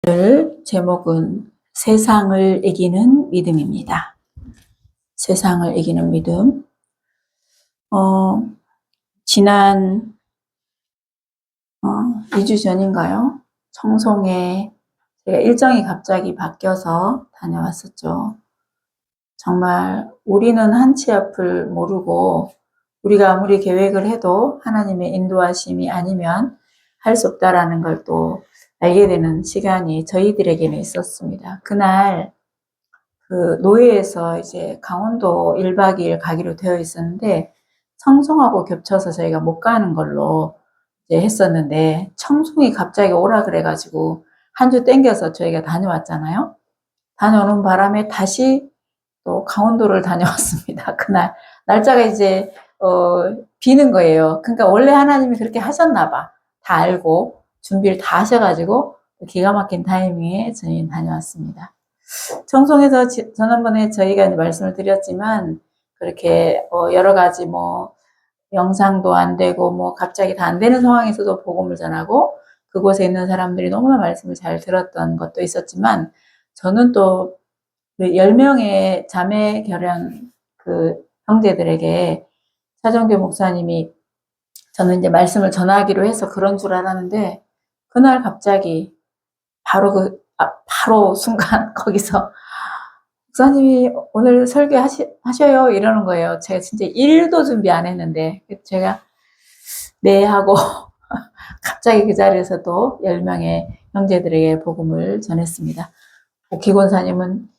오늘 제목은 세상을 이기는 믿음입니다. 세상을 이기는 믿음. 지난 2주 전인가요? 청송에 제가 일정이 갑자기 바뀌어서 다녀왔었죠. 정말 우리는 한치 앞을 모르고 우리가 아무리 계획을 해도 하나님의 인도하심이 아니면 할 수 없다라는 걸 또 알게 되는 시간이 저희들에게는 있었습니다. 그날 그 노예에서 이제 강원도 1박 2일 가기로 되어 있었는데 청송하고 겹쳐서 저희가 못 가는 걸로 이제 했었는데 청송이 갑자기 오라 그래가지고 한 주 땡겨서 저희가 다녀왔잖아요. 다녀오는 바람에 다시 또 강원도를 다녀왔습니다. 그날 날짜가 이제 비는 거예요. 그러니까 원래 하나님이 그렇게 하셨나 봐. 다 알고 준비를 다 하셔가지고 기가 막힌 타이밍에 저희는 다녀왔습니다. 청송에서 지난번에 저희가 말씀을 드렸지만 그렇게 여러 가지 영상도 안 되고 갑자기 다 안 되는 상황에서도 복음을 전하고 그곳에 있는 사람들이 너무나 말씀을 잘 들었던 것도 있었지만 저는 또 10명의 자매 결연 그 형제들에게 차정교 목사님이 저는 이제 말씀을 전하기로 해서 그런 줄 알았는데 그날 갑자기 바로 순간 거기서 목사님이 오늘 설교하셔요 이러는 거예요. 제가 진짜 1도 준비 안 했는데 제가 네 하고 갑자기 그 자리에서 또 10명의 형제들에게 복음을 전했습니다. 오키권사님은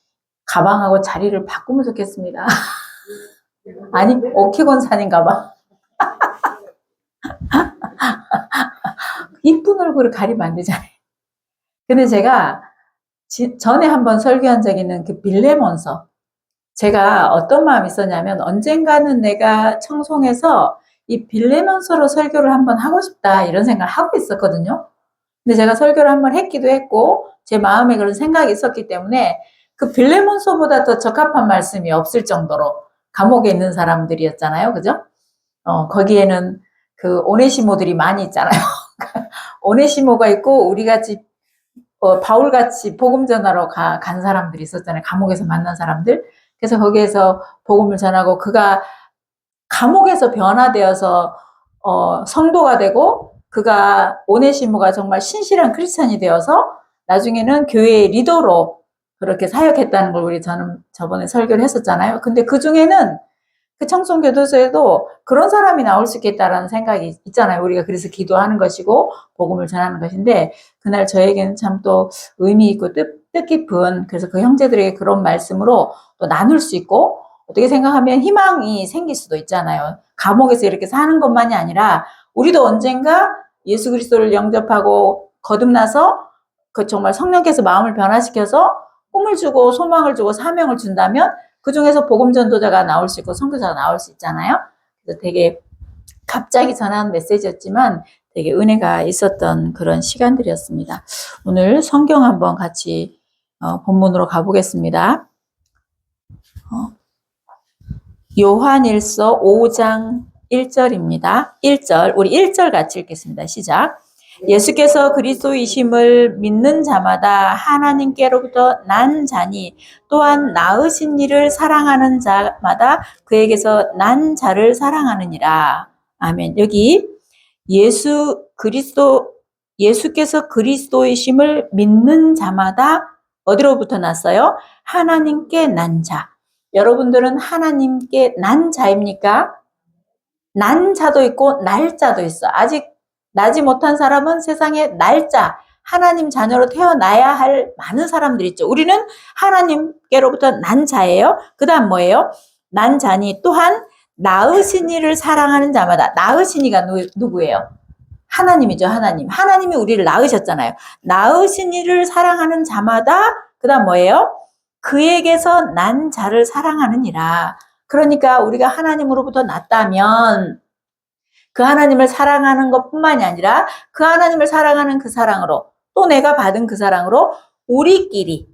가방하고 자리를 바꾸면 좋겠습니다. 아니 오키권사님 가방. 이쁜 얼굴을 가리면 안 되잖아요. 근데 제가 전에 한번 설교한 적이 있는 그 빌레몬서. 제가 어떤 마음이 있었냐면 언젠가는 내가 청송에서 이 빌레몬서로 설교를 한번 하고 싶다 이런 생각을 하고 있었거든요. 근데 제가 설교를 한번 했기도 했고 제 마음에 그런 생각이 있었기 때문에 그 빌레몬서보다 더 적합한 말씀이 없을 정도로 감옥에 있는 사람들이었잖아요. 그죠? 거기에는 그 오네시모들이 많이 있잖아요. 오네시모가 있고 우리같이 바울같이 복음 전하러 간 사람들이 있었잖아요. 감옥에서 만난 사람들. 그래서 거기에서 복음을 전하고 그가 감옥에서 변화되어서 성도가 되고 그가 오네시모가 정말 신실한 크리스찬이 되어서 나중에는 교회의 리더로 그렇게 사역했다는 걸 저는 저번에 설교를 했었잖아요. 근데 그 중에는 그 청송교도소에도 그런 사람이 나올 수 있겠다라는 생각이 있잖아요. 우리가 그래서 기도하는 것이고 복음을 전하는 것인데 그날 저에게는 참 또 의미 있고 뜻깊은 그래서 그 형제들에게 그런 말씀으로 또 나눌 수 있고 어떻게 생각하면 희망이 생길 수도 있잖아요. 감옥에서 이렇게 사는 것만이 아니라 우리도 언젠가 예수 그리스도를 영접하고 거듭나서 그 정말 성령께서 마음을 변화시켜서 꿈을 주고 소망을 주고 사명을 준다면 그 중에서 복음 전도자가 나올 수 있고 선교사가 나올 수 있잖아요. 그래서 되게 갑자기 전한 메시지였지만 되게 은혜가 있었던 그런 시간들이었습니다. 오늘 성경 한번 같이 본문으로 가보겠습니다. 요한일서 5장 1절입니다. 1절, 우리 1절 같이 읽겠습니다. 시작. 예수께서 그리스도이심을 믿는 자마다 하나님께로부터 난 자니 또한 낳으신 이를 사랑하는 자마다 그에게서 난 자를 사랑하느니라. 아멘. 여기 예수께서 그리스도이심을 믿는 자마다 어디로부터 났어요? 하나님께 난 자. 여러분들은 하나님께 난 자입니까? 난 자도 있고 날 자도 있어. 아직 나지 못한 사람은 세상에 날짜, 하나님 자녀로 태어나야 할 많은 사람들이 있죠. 우리는 하나님께로부터 난 자예요. 그 다음 뭐예요? 난 자니 또한 낳으신 이를 사랑하는 자마다. 낳으신 이가 누구예요? 하나님이죠. 하나님. 하나님이 우리를 낳으셨잖아요. 낳으신 이를 사랑하는 자마다 그 다음 뭐예요? 그에게서 난 자를 사랑하느니라. 그러니까 우리가 하나님으로부터 났다면 그 하나님을 사랑하는 것뿐만이 아니라 그 하나님을 사랑하는 그 사랑으로 또 내가 받은 그 사랑으로 우리끼리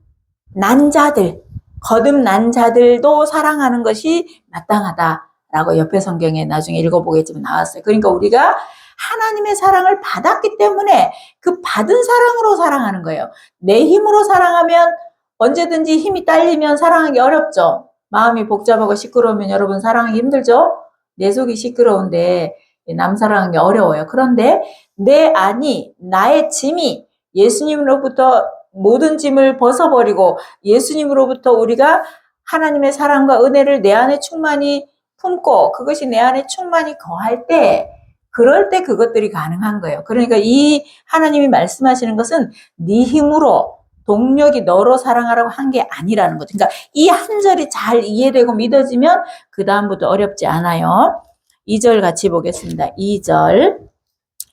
난 자들, 거듭난 자들도 사랑하는 것이 마땅하다. 라고 옆에 성경에 나중에 읽어보겠지만 나왔어요. 그러니까 우리가 하나님의 사랑을 받았기 때문에 그 받은 사랑으로 사랑하는 거예요. 내 힘으로 사랑하면 언제든지 힘이 딸리면 사랑하기 어렵죠. 마음이 복잡하고 시끄러우면 여러분 사랑하기 힘들죠? 내 속이 시끄러운데 남 사랑하기 어려워요. 그런데 내 안이, 나의 짐이 예수님으로부터 모든 짐을 벗어버리고 예수님으로부터 우리가 하나님의 사랑과 은혜를 내 안에 충만히 품고 그것이 내 안에 충만히 거할 때 그럴 때 그것들이 가능한 거예요. 그러니까 이 하나님이 말씀하시는 것은 네 힘으로 동력이 너로 사랑하라고 한 게 아니라는 거죠. 그러니까 이 한 절이 잘 이해되고 믿어지면 그 다음부터 어렵지 않아요. 2절 같이 보겠습니다.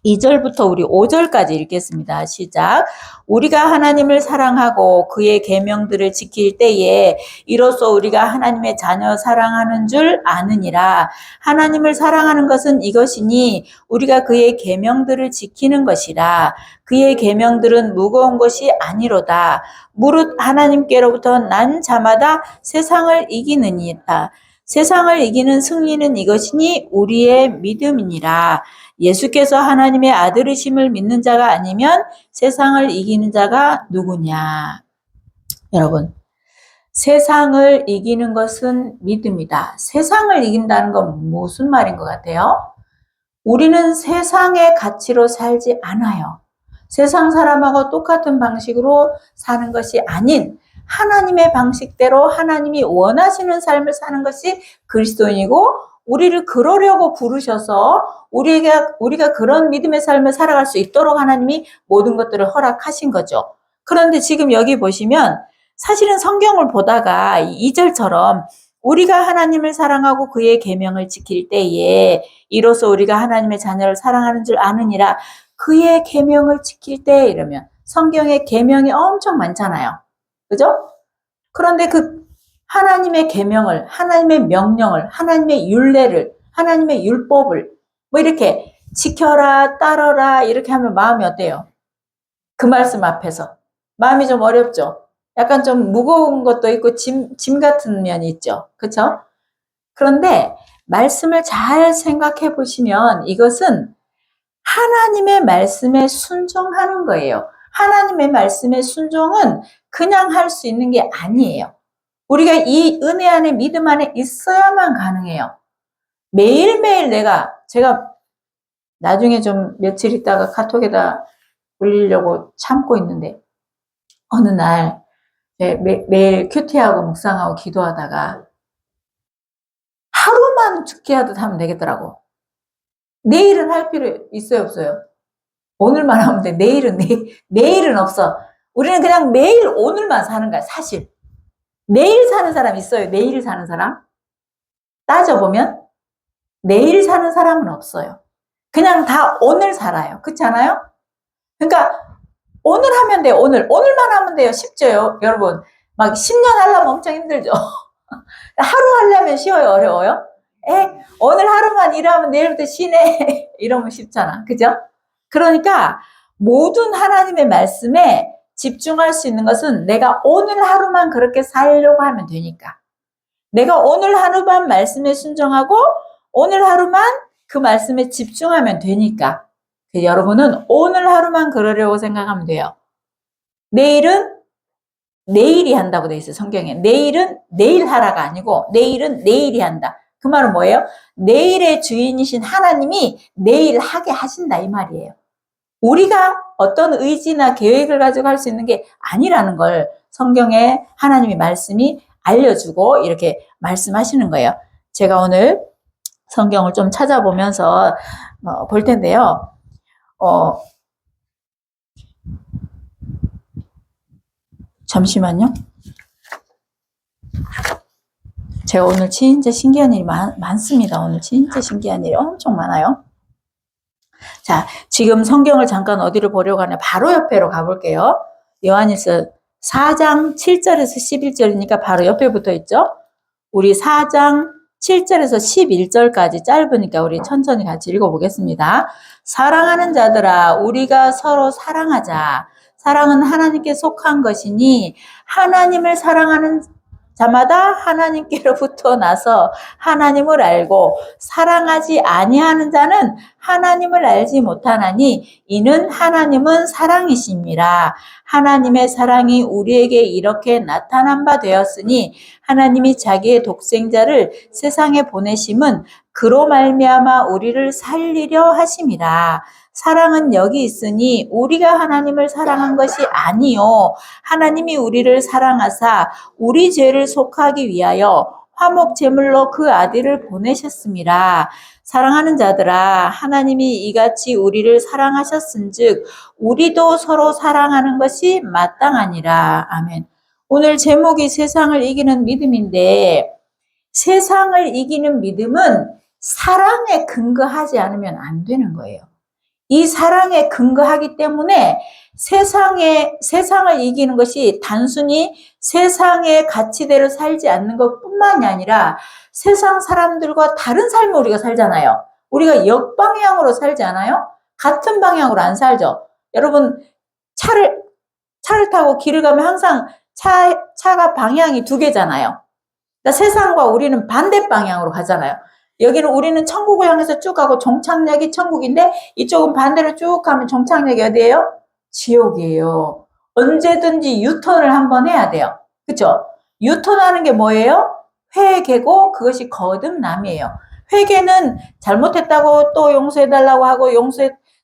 2절부터 우리 5절까지 읽겠습니다. 시작. 우리가 하나님을 사랑하고 그의 계명들을 지킬 때에 이로써 우리가 하나님의 자녀 사랑하는 줄 아느니라. 하나님을 사랑하는 것은 이것이니 우리가 그의 계명들을 지키는 것이라. 그의 계명들은 무거운 것이 아니로다. 무릇 하나님께로부터 난 자마다 세상을 이기느니라. 세상을 이기는 승리는 이것이니 우리의 믿음이니라. 예수께서 하나님의 아들이심을 믿는 자가 아니면 세상을 이기는 자가 누구냐. 여러분, 세상을 이기는 것은 믿음이다. 세상을 이긴다는 건 무슨 말인 것 같아요? 우리는 세상의 가치로 살지 않아요. 세상 사람하고 똑같은 방식으로 사는 것이 아닌 하나님의 방식대로 하나님이 원하시는 삶을 사는 것이 그리스도인이고 우리를 그러려고 부르셔서 우리가 그런 믿음의 삶을 살아갈 수 있도록 하나님이 모든 것들을 허락하신 거죠. 그런데 지금 여기 보시면 사실은 성경을 보다가 2절처럼 우리가 하나님을 사랑하고 그의 계명을 지킬 때에 이로써 우리가 하나님의 자녀를 사랑하는 줄 아느니라. 그의 계명을 지킬 때 이러면 성경에 계명이 엄청 많잖아요. 그죠? 그런데 그 하나님의 계명을, 하나님의 명령을, 하나님의 율례를, 하나님의 율법을 뭐 이렇게 지켜라, 따르라 이렇게 하면 마음이 어때요? 그 말씀 앞에서 마음이 좀 어렵죠? 약간 좀 무거운 것도 있고 짐 같은 면이 있죠. 그렇죠? 그런데 말씀을 잘 생각해 보시면 이것은 하나님의 말씀에 순종하는 거예요. 하나님의 말씀에 순종은 그냥 할 수 있는 게 아니에요. 우리가 이 은혜 안에 믿음 안에 있어야만 가능해요. 매일매일 제가 나중에 좀 며칠 있다가 카톡에다 올리려고 참고 있는데 어느 날 매일 큐티하고 묵상하고 기도하다가 하루만 죽게 하듯 하면 되겠더라고. 내일은 할 필요 있어요, 없어요? 오늘만 하면 돼. 내일은 없어. 우리는 그냥 매일 오늘만 사는 거야, 사실. 내일 사는 사람 있어요? 내일 사는 사람? 따져보면 내일 사는 사람은 없어요. 그냥 다 오늘 살아요. 그렇지 않아요? 그러니까 오늘 하면 돼요. 오늘만 하면 돼요. 쉽죠, 여러분. 막 10년 하려면 엄청 힘들죠. 하루 하려면 쉬워요, 어려워요? 오늘 하루만 일하면 내일부터 쉬네. 이러면 쉽잖아. 그죠? 그러니까 모든 하나님의 말씀에 집중할 수 있는 것은 내가 오늘 하루만 그렇게 살려고 하면 되니까. 내가 오늘 하루만 말씀에 순종하고 오늘 하루만 그 말씀에 집중하면 되니까. 여러분은 오늘 하루만 그러려고 생각하면 돼요. 내일은 내일이 한다고 돼 있어요. 성경에. 내일은 내일 하라가 아니고 내일은 내일이 한다. 그 말은 뭐예요? 내일의 주인이신 하나님이 내일 하게 하신다 이 말이에요. 우리가 어떤 의지나 계획을 가지고 할 수 있는 게 아니라는 걸 성경에 하나님의 말씀이 알려주고 이렇게 말씀하시는 거예요. 제가 오늘 성경을 좀 찾아보면서 볼 텐데요. 잠시만요. 제가 오늘 진짜 신기한 일이 많습니다. 오늘 진짜 신기한 일이 엄청 많아요. 자, 지금 성경을 잠깐 어디로 보려고 하냐. 바로 옆에로 가볼게요. 요한일서 4장 7절에서 11절이니까 바로 옆에 붙어 있죠. 우리 4장 7절에서 11절까지 짧으니까 우리 천천히 같이 읽어보겠습니다. 사랑하는 자들아, 우리가 서로 사랑하자. 사랑은 하나님께 속한 것이니 하나님을 사랑하는 자마다 하나님께로부터 나서 하나님을 알고 사랑하지 아니하는 자는 하나님을 알지 못하나니 이는 하나님은 사랑이심이라. 하나님의 사랑이 우리에게 이렇게 나타난 바 되었으니 하나님이 자기의 독생자를 세상에 보내심은 그로 말미암아 우리를 살리려 하심이라. 사랑은 여기 있으니 우리가 하나님을 사랑한 것이 아니요 하나님이 우리를 사랑하사 우리 죄를 속하기 위하여 화목 제물로 그 아들을 보내셨습니다. 사랑하는 자들아 하나님이 이같이 우리를 사랑하셨은즉 우리도 서로 사랑하는 것이 마땅하니라. 아멘. 오늘 제목이 세상을 이기는 믿음인데 세상을 이기는 믿음은 사랑에 근거하지 않으면 안 되는 거예요. 이 사랑에 근거하기 때문에 세상을 이기는 것이 단순히 세상의 가치대로 살지 않는 것뿐만이 아니라 세상 사람들과 다른 삶을 우리가 살잖아요. 우리가 역방향으로 살지 않아요? 같은 방향으로 안 살죠. 여러분 차를 타고 길을 가면 항상 차가 방향이 두 개잖아요. 그러니까 세상과 우리는 반대 방향으로 가잖아요. 여기는 우리는 천국을 향해서 쭉 가고 종착역이 천국인데 이쪽은 반대로 쭉 가면 종착역이 어디예요? 지옥이에요. 언제든지 유턴을 한번 해야 돼요. 그렇죠? 유턴하는 게 뭐예요? 회개고 그것이 거듭남이에요. 회개는 잘못했다고 또 용서해달라고 하고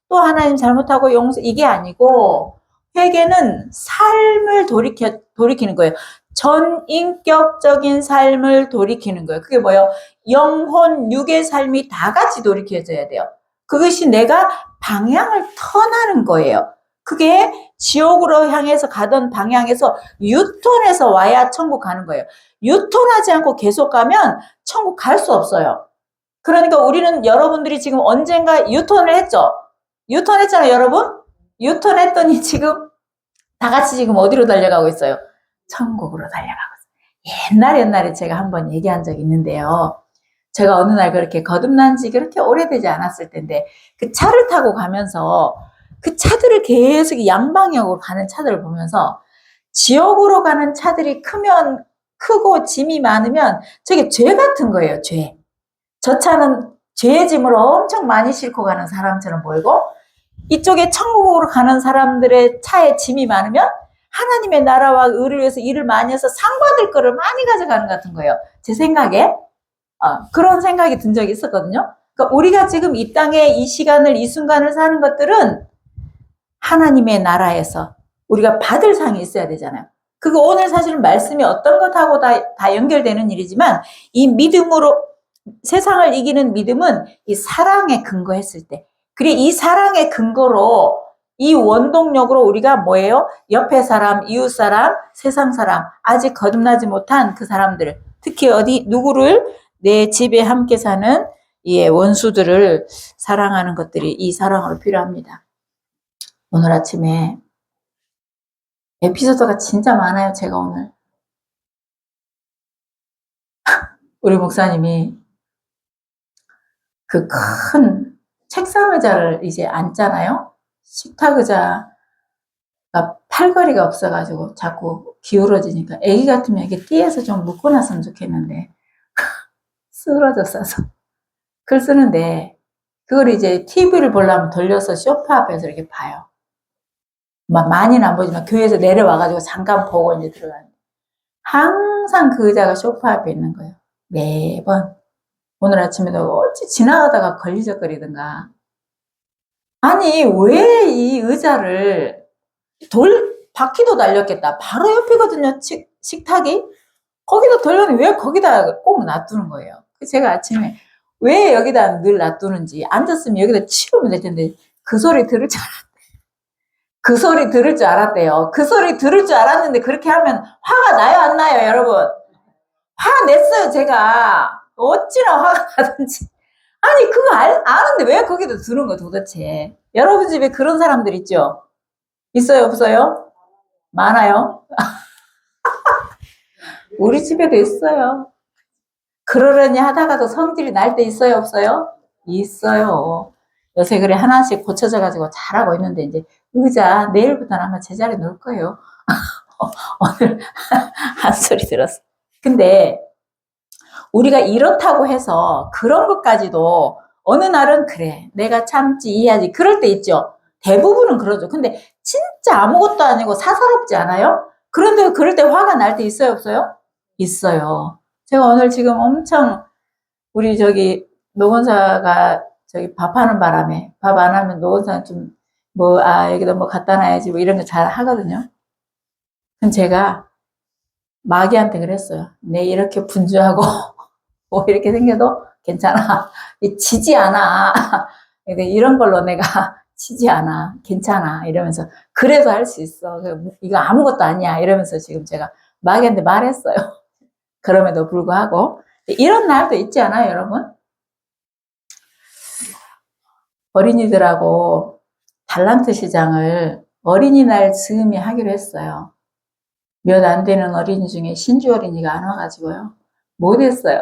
또 하나님 잘못하고 이게 아니고 회개는 삶을 돌이키는 거예요. 전인격적인 삶을 돌이키는 거예요. 그게 뭐예요? 영혼, 육의 삶이 다 같이 돌이켜져야 돼요. 그것이 내가 방향을 턴하는 거예요. 그게 지옥으로 향해서 가던 방향에서 유턴해서 와야 천국 가는 거예요. 유턴하지 않고 계속 가면 천국 갈 수 없어요. 그러니까 우리는 여러분들이 지금 언젠가 유턴을 했죠? 유턴했잖아요, 여러분? 유턴했더니 지금 다 같이 지금 어디로 달려가고 있어요? 천국으로 달려가고 있어요. 옛날에 제가 한번 얘기한 적이 있는데요. 제가 어느 날 그렇게 거듭난 지 그렇게 오래되지 않았을 텐데 그 차를 타고 가면서 그 차들을 계속 양방향으로 가는 차들을 보면서 지옥으로 가는 차들이 크고 짐이 많으면 저게 죄 같은 거예요, 죄. 저 차는 죄의 짐을 엄청 많이 싣고 가는 사람처럼 보이고 이쪽에 천국으로 가는 사람들의 차에 짐이 많으면 하나님의 나라와 의를 위해서 일을 많이 해서 상 받을 거를 많이 가져가는 것 같은 거예요. 제 생각에. 그런 생각이 든 적이 있었거든요. 그러니까 우리가 지금 이 땅에 이 시간을, 이 순간을 사는 것들은 하나님의 나라에서 우리가 받을 상이 있어야 되잖아요. 그거 오늘 사실은 말씀이 어떤 것하고 다 연결되는 일이지만 이 믿음으로 세상을 이기는 믿음은 이 사랑에 근거했을 때 그리고 이 사랑의 근거로 이 원동력으로 우리가 뭐예요? 옆에 사람, 이웃 사람, 세상 사람, 아직 거듭나지 못한 그 사람들, 특히 누구를 내 집에 함께 사는 이 원수들을 사랑하는 것들이 이 사랑으로 필요합니다. 오늘 아침에 에피소드가 진짜 많아요, 제가 오늘. 우리 목사님이 그 큰 책상 의자를 이제 앉잖아요. 식탁 의자가 팔걸이가 없어가지고 자꾸 기울어지니까 애기 같으면 이게 띠에서 좀 묶어놨으면 좋겠는데 쓰러졌어서 글 쓰는데 그걸 이제 TV를 보려면 돌려서 소파 앞에서 이렇게 봐요. 많이는 안 보지만 교회에서 내려와가지고 잠깐 보고 이제 들어가는데 항상 그 의자가 소파 앞에 있는 거예요. 매번. 오늘 아침에도 어찌 지나가다가 걸리적거리든가. 아니 왜 이 의자를 바퀴도 달렸겠다. 바로 옆이거든요. 식탁이. 거기다 돌려놓으면 왜 거기다 꼭 놔두는 거예요. 제가 아침에 왜 여기다 늘 놔두는지 앉았으면 여기다 치우면 될 텐데 그 소리 들을 줄 알았대. 그 소리 들을 줄 알았대요. 그 소리 들을 줄 알았는데 그렇게 하면 화가 나요 안 나요 여러분? 화 냈어요 제가. 어찌나 화가 나든지. 아니 그거 아는데 왜 거기다 두는 거야 도대체. 여러분 집에 그런 사람들 있죠? 있어요 없어요? 많아요? 우리 집에도 있어요. 그러려니 하다가도 성질이 날 때 있어요 없어요? 있어요. 요새 그래 하나씩 고쳐져 가지고 잘하고 있는데 이제 의자 내일부터는 아마 제자리에 놓을 거예요. 오늘 한 소리 들었어. 근데 우리가 이렇다고 해서 그런 것까지도 어느 날은 그래 내가 참지 이해하지 그럴 때 있죠. 대부분은 그러죠. 근데 진짜 아무것도 아니고 사사롭지 않아요? 그런데 그럴 때 화가 날 때 있어요 없어요? 있어요. 제가 오늘 지금 엄청 우리 저기 노건사가 저기 밥하는 바람에 밥 안 하면 노건사는 좀 뭐 여기다 뭐 갖다 놔야지 뭐 이런 거 잘 하거든요. 그럼 제가 마귀한테 그랬어요. 내 이렇게 분주하고 뭐 이렇게 생겨도 괜찮아. 지지 않아. 이런 걸로 내가 지지 않아. 괜찮아. 이러면서 그래서 할 수 있어. 이거 아무것도 아니야. 이러면서 지금 제가 마귀한테 말했어요. 그럼에도 불구하고 이런 날도 있지 않아요, 여러분? 어린이들하고 달란트 시장을 어린이날 즈음에 하기로 했어요. 몇 안 되는 어린이 중에 신주 어린이가 안 와가지고요. 못했어요.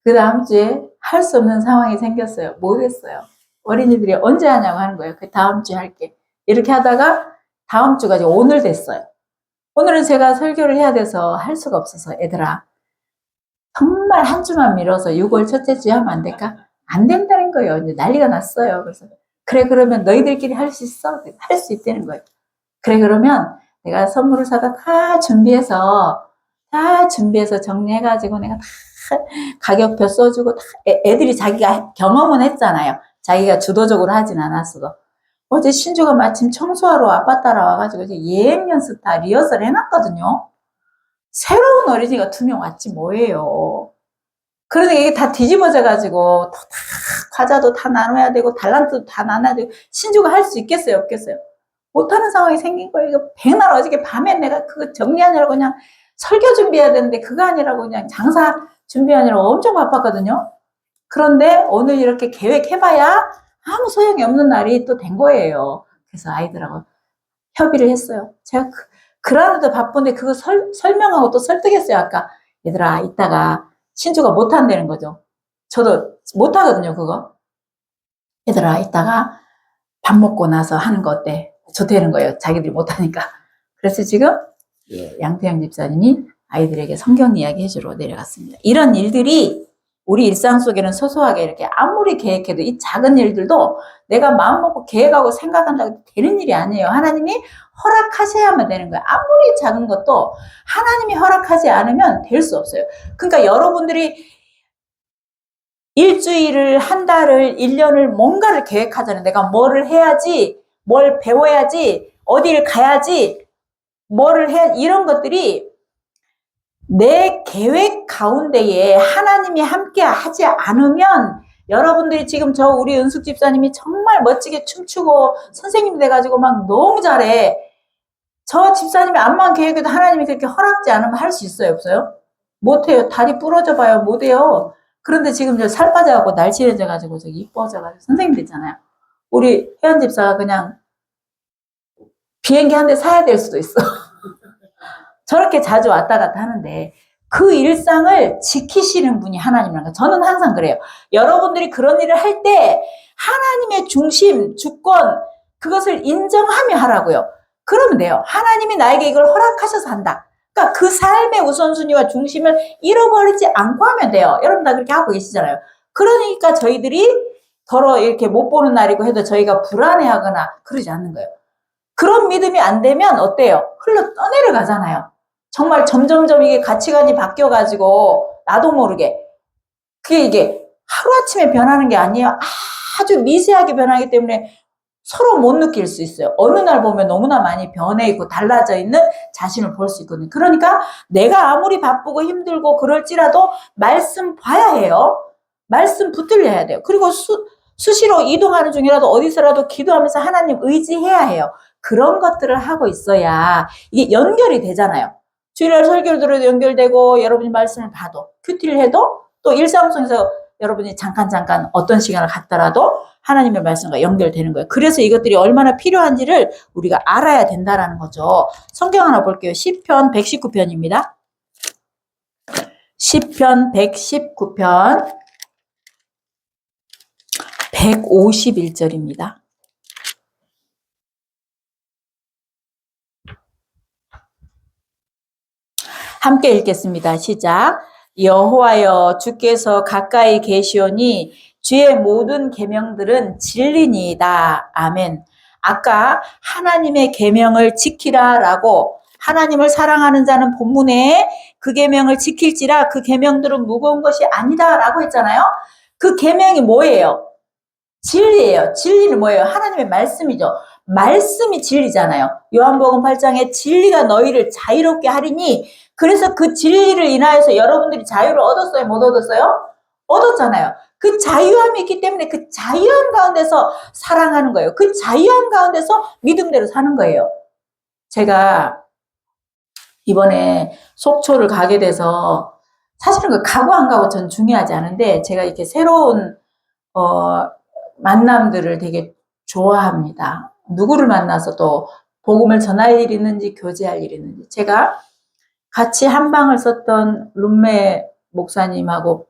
그 다음 주에 할 수 없는 상황이 생겼어요. 못했어요. 어린이들이 언제 하냐고 하는 거예요. 그 다음 주에 할게. 이렇게 하다가 다음 주가 이제 오늘 됐어요. 오늘은 제가 설교를 해야 돼서 할 수가 없어서 얘들아 정말 한 주만 미뤄서 6월 첫째 주에 하면 안 될까? 안 된다는 거예요. 이제 난리가 났어요. 그래서 그래 그러면 너희들끼리 할 수 있어? 할 수 있다는 거예요. 그래 그러면 내가 선물을 사다 다 준비해서 정리해가지고 내가 다 가격표 써주고 다 애들이 자기가 경험은 했잖아요. 자기가 주도적으로 하진 않았어도. 어제 신주가 마침 청소하러 아빠 따라와가지고 예행 연습 다 리허설 해놨거든요. 새로운 어린이가 2명 왔지 뭐예요. 그러니까 이게 다 뒤집어져가지고 다 과자도 다 나눠야 되고 달란트도 다 나눠야 되고 신주가 할 수 있겠어요 없겠어요? 못하는 상황이 생긴 거예요. 이거 백날 어저께 밤에 내가 그거 정리하느라고 그냥 설교 준비해야 되는데 그거 아니라고 그냥 장사 준비하느라고 엄청 바빴거든요. 그런데 오늘 이렇게 계획해봐야 아무 소용이 없는 날이 또 된 거예요. 그래서 아이들하고 협의를 했어요. 제가 그러는데 바쁜데 그거 설명하고 또 설득했어요. 아까 얘들아 이따가 신주가 못한다는 거죠. 저도 못하거든요 그거. 얘들아 이따가 밥 먹고 나서 하는 거 어때? 좋다는 거예요. 자기들이 못하니까. 그래서 지금 양태영 집사님이 아이들에게 성경 이야기 해주러 내려갔습니다. 이런 일들이 우리 일상 속에는 소소하게 이렇게 아무리 계획해도 이 작은 일들도 내가 마음먹고 계획하고 생각한다고 되는 일이 아니에요. 하나님이 허락하셔야만 되는 거예요. 아무리 작은 것도 하나님이 허락하지 않으면 될 수 없어요. 그러니까 여러분들이 일주일을, 한 달을, 1년을 뭔가를 계획하잖아요. 내가 뭐를 해야지, 뭘 배워야지, 어디를 가야지, 뭐를 해야 이런 것들이 내 계획 가운데에 하나님이 함께 하지 않으면 여러분들이 지금 우리 은숙 집사님이 정말 멋지게 춤추고 선생님 돼가지고 막 너무 잘해. 저 집사님이 암만 계획해도 하나님이 그렇게 허락지 않으면 할 수 있어요 없어요? 못해요. 다리 부러져 봐요 못해요. 그런데 지금 살 빠져갖고 날씬해져가지고 이뻐져가지고 선생님 됐잖아요. 우리 혜연 집사가 그냥 비행기 한 대 사야 될 수도 있어. 저렇게 자주 왔다 갔다 하는데 그 일상을 지키시는 분이 하나님이라는 거예요. 저는 항상 그래요. 여러분들이 그런 일을 할 때 하나님의 중심, 주권 그것을 인정하며 하라고요. 그러면 돼요. 하나님이 나에게 이걸 허락하셔서 한다. 그러니까 그 삶의 우선순위와 중심을 잃어버리지 않고 하면 돼요. 여러분 다 그렇게 하고 계시잖아요. 그러니까 저희들이 더러 이렇게 못 보는 날이고 해도 저희가 불안해하거나 그러지 않는 거예요. 그런 믿음이 안 되면 어때요? 흘러 떠내려가잖아요. 정말 점점점 이게 가치관이 바뀌어가지고 나도 모르게 그게 이게 하루아침에 변하는 게 아니에요. 아주 미세하게 변하기 때문에 서로 못 느낄 수 있어요. 어느 날 보면 너무나 많이 변해 있고 달라져 있는 자신을 볼 수 있거든요. 그러니까 내가 아무리 바쁘고 힘들고 그럴지라도 말씀 봐야 해요. 말씀 붙들려야 돼요. 그리고 수시로 이동하는 중이라도 어디서라도 기도하면서 하나님 의지해야 해요. 그런 것들을 하고 있어야 이게 연결이 되잖아요. 주일날 설교를 들어도 연결되고 여러분이 말씀을 봐도 큐티를 해도 또 일상 속에서 여러분이 잠깐 어떤 시간을 갖더라도 하나님의 말씀과 연결되는 거예요. 그래서 이것들이 얼마나 필요한지를 우리가 알아야 된다는 거죠. 성경 하나 볼게요. 시편 119편입니다. 시편 119편 151절입니다. 함께 읽겠습니다. 시작. 여호와여 주께서 가까이 계시오니 주의 모든 계명들은 진리니이다. 아멘. 아까 하나님의 계명을 지키라라고 하나님을 사랑하는 자는 본문에 그 계명을 지킬지라 그 계명들은 무거운 것이 아니다라고 했잖아요. 그 계명이 뭐예요? 진리예요. 진리는 뭐예요? 하나님의 말씀이죠. 말씀이 진리잖아요. 요한복음 8장에 진리가 너희를 자유롭게 하리니 그래서 그 진리를 인하여서 여러분들이 자유를 얻었어요? 못 얻었어요? 얻었잖아요. 그 자유함이 있기 때문에 그 자유함 가운데서 사랑하는 거예요. 그 자유함 가운데서 믿음대로 사는 거예요. 제가 이번에 속초를 가게 돼서 사실은 그 가고 안 가고 전 중요하지 않은데 제가 이렇게 새로운 만남들을 되게 좋아합니다. 누구를 만나서 또 복음을 전할 일이 있는지 교제할 일이 있는지. 제가 같이 한 방을 썼던 룸메 목사님하고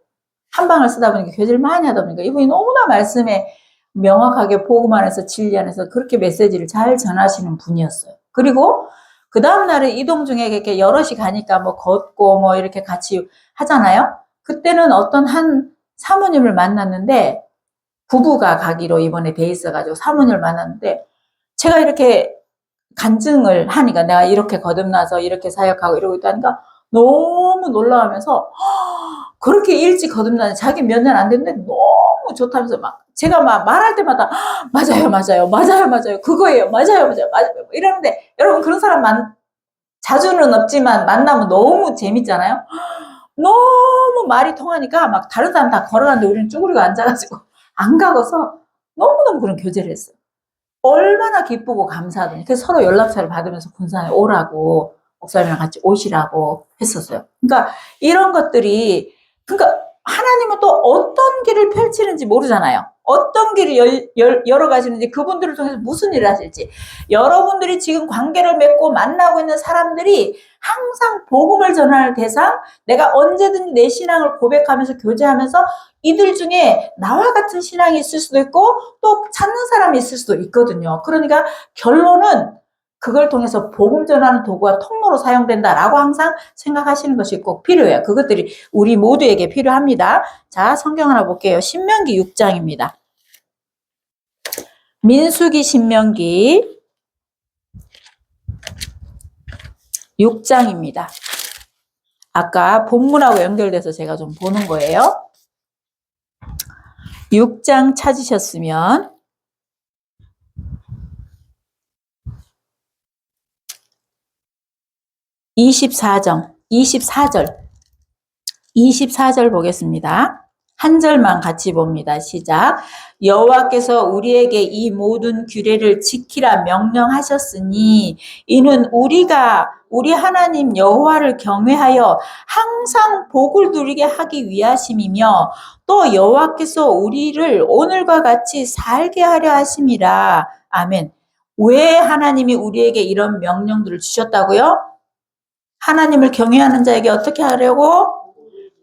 한 방을 쓰다 보니까 교제를 많이 하다 보니까 이분이 너무나 말씀에 명확하게 복음 안에서 진리 안에서 그렇게 메시지를 잘 전하시는 분이었어요. 그리고 그 다음날에 이동 중에 이렇게 여럿이 가니까 뭐 걷고 뭐 이렇게 같이 하잖아요. 그때는 어떤 한 사모님을 만났는데 부부가 가기로 이번에 돼 있어가지고 사모님을 만났는데 제가 이렇게 간증을 하니까 내가 이렇게 거듭나서 이렇게 사역하고 이러고 있다니까 너무 놀라우면서 그렇게 일찍 거듭나는 자기 몇 년 안 됐는데 너무 좋다면서 막 제가 막 말할 때마다 맞아요 맞아요 맞아요 맞아요 그거예요 맞아요 맞아요 맞아요 이러는데 여러분 그런 사람 자주는 없지만 만나면 너무 재밌잖아요. 너무 말이 통하니까 막 다른 사람 다 걸어가는데 우리는 쭈그리고 앉아가지고 안 가고서 너무너무 그런 교제를 했어요. 얼마나 기쁘고 감사하더니 그래서 서로 연락처를 받으면서 군산에 오라고 목사님이랑 같이 오시라고 했었어요. 그러니까 이런 것들이 그러니까 하나님은 또 어떤 길을 펼치는지 모르잖아요. 어떤 길을 열어가시는지 그분들을 통해서 무슨 일을 하실지 여러분들이 지금 관계를 맺고 만나고 있는 사람들이 항상 복음을 전할 대상 내가 언제든지 내 신앙을 고백하면서 교제하면서 이들 중에 나와 같은 신앙이 있을 수도 있고 또 찾는 사람이 있을 수도 있거든요. 그러니까 결론은 그걸 통해서 복음 전하는 도구와 통로로 사용된다라고 항상 생각하시는 것이 꼭 필요해요. 그것들이 우리 모두에게 필요합니다. 자, 성경 하나 볼게요. 신명기 6장입니다. 민수기 신명기 6장입니다. 아까 본문하고 연결돼서 제가 좀 보는 거예요. 6장 찾으셨으면 24절 보겠습니다. 한 절만 같이 봅니다. 시작. 여호와께서 우리에게 이 모든 규례를 지키라 명령하셨으니 이는 우리가 우리 하나님 여호와를 경외하여 항상 복을 누리게 하기 위하심이며 또 여호와께서 우리를 오늘과 같이 살게 하려 하심이라. 아멘. 왜 하나님이 우리에게 이런 명령들을 주셨다고요? 하나님을 경외하는 자에게 어떻게 하려고?